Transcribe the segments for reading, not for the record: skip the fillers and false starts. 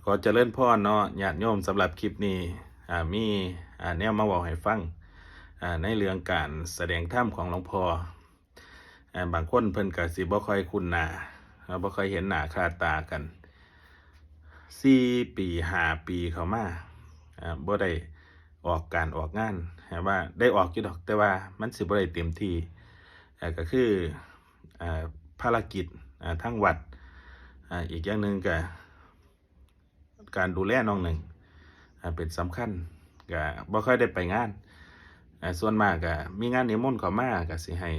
ขอเจริญพรเนาะญาติโยมสำหรับคลิปนี้มีแนวมาบอกให้ฟังในเรื่องการแสดงธรรมของหลวงพ่อบางคนเพิ่นก็สิบ่ค่อยคุ้นหน้าบ่ค่อยเห็นหน้าค่าตากัน4 ปี5 ปีเข้ามาบ่ได้ออกการออกงานว่าได้ออกอยู่ดอกแต่ว่ามันสิบ่ได้เต็มที่ก็คือภารกิจทั้งวัดอีกอย่างหนึ่งก็การดูแลน้องหนึ่งเป็นสำคัญก็บ่ค่อยได้ไปงานส่วนมากก็มีงานนิมนต์เข้ามาก็สิให้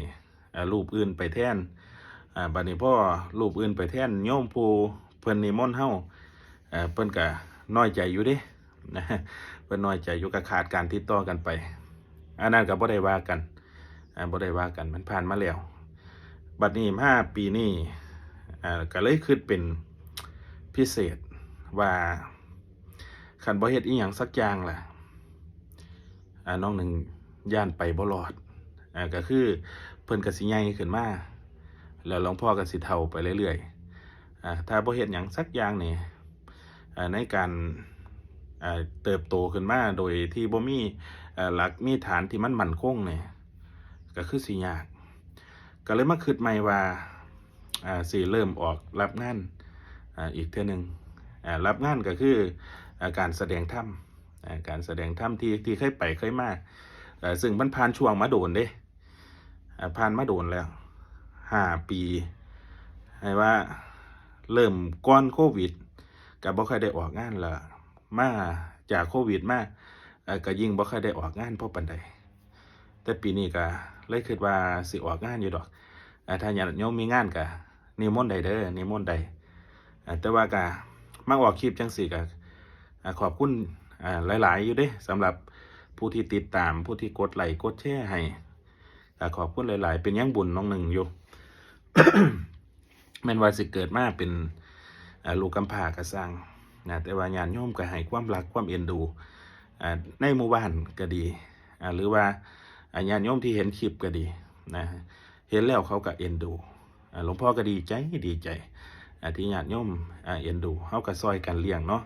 รูปอื่นไปแทนบัดนี้พอรูปอื่นไปแทนโยมผู้เพิ่นนิมนต์เฮาเพิ่นก็น้อยใจอยู่เด้นะเพิ่นน้อยใจอยู่ก็ขาดการติดต่อกันไปอันนั้นก็บ่ได้ว่ากันบ่ได้ว่ากันมันผ่านมาแล้วบัดนี้มาปีนี้ก็เลยคิดเป็นพิเศษว่าคันบ่เฮ็ดอีหยังสักอย่างล่ะน้องหนึ่งย่านไปบ่รอดก็คือเพิ่นก็สิใหญ่ขึ้นมาแล้วหลวงพ่อก็สิเฒ่าไปเรื่อยๆถ้าบ่เฮ็ดหยังสักอย่างนี่ในการเติบโตขึ้นมาโดยที่บ่มีหลักมีฐานที่มันมั่นคงนี่ก็คือสิยากก็เลยมาคิดใหม่ว่าสิเริ่มออกรับงานอีกเทื่อนึงรับงานก็คือการแสดงธรรมการแสดงธรรมที่เคยไปเคยมาซึ่งมันผ่านช่วงมาโดนเด้ผ่านมาโดนแล้ว5 ปีให้ว่าเริ่มก่อนโควิดก็บ่ค่อยได้ออกงานละมาจากโควิดมาก็ยิ่งบ่ค่อยได้ออกงานเพราะปานใดแต่ปีนี้ก็เลยคิดว่าสิออกงานอยู่ดอกถ้าญาติโยมมีงานก็นิมนต์ได้เด้อนิมนต์ได้แต่ว่าก็มาออกคลิปจังซี่ก็ขอบคุณหลายๆอยู่เด้สำหรับผู้ที่ติดตามผู้ที่กดไลค์กดแชร์ให้ขอบคุณหลายๆเป็นยังบุญน้องหนึ่งอยู่ แม่นว่าสิเกิดมาเป็นลูกกำพร้าก็สร้างแต่ว่าญาติโยมก็ให้ความรักความเอ็นดูในหมู่บ้านก็ดีหรือว่าญาติโยมที่เห็นคลิปก็ดีนะเห็นแล้วเขาก็เอ็นดูหลวงพ่อก็ดีใจที่ญาติโยมเอ็นดูเฮาก็ซอยกันเลี้ยงเนาะ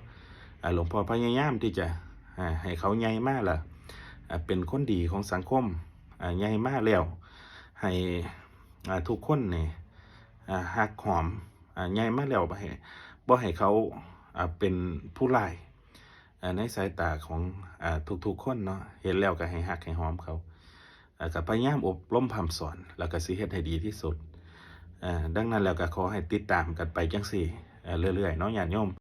หลวงพ่อพยายามที่จะให้เขาใหญ่มากล่ะเป็นคนดีของสังคมใหญ่มากแล้วให้ทุกคนนี่ฮักหอมใหญ่มากแล้วบ่ให้เขาเป็นผู้ร้ายในสายตาของทุกๆคนเนาะเห็นแล้วก็ให้ฮักให้หอมเขาก็พยายามอบรมพร่ำสอนแล้วก็สิเฮ็ดให้ดีที่สุดดังนั้นแล้วก็ขอให้ติดตามกันไปจังซี่เรื่อยๆเนาะญาติโยม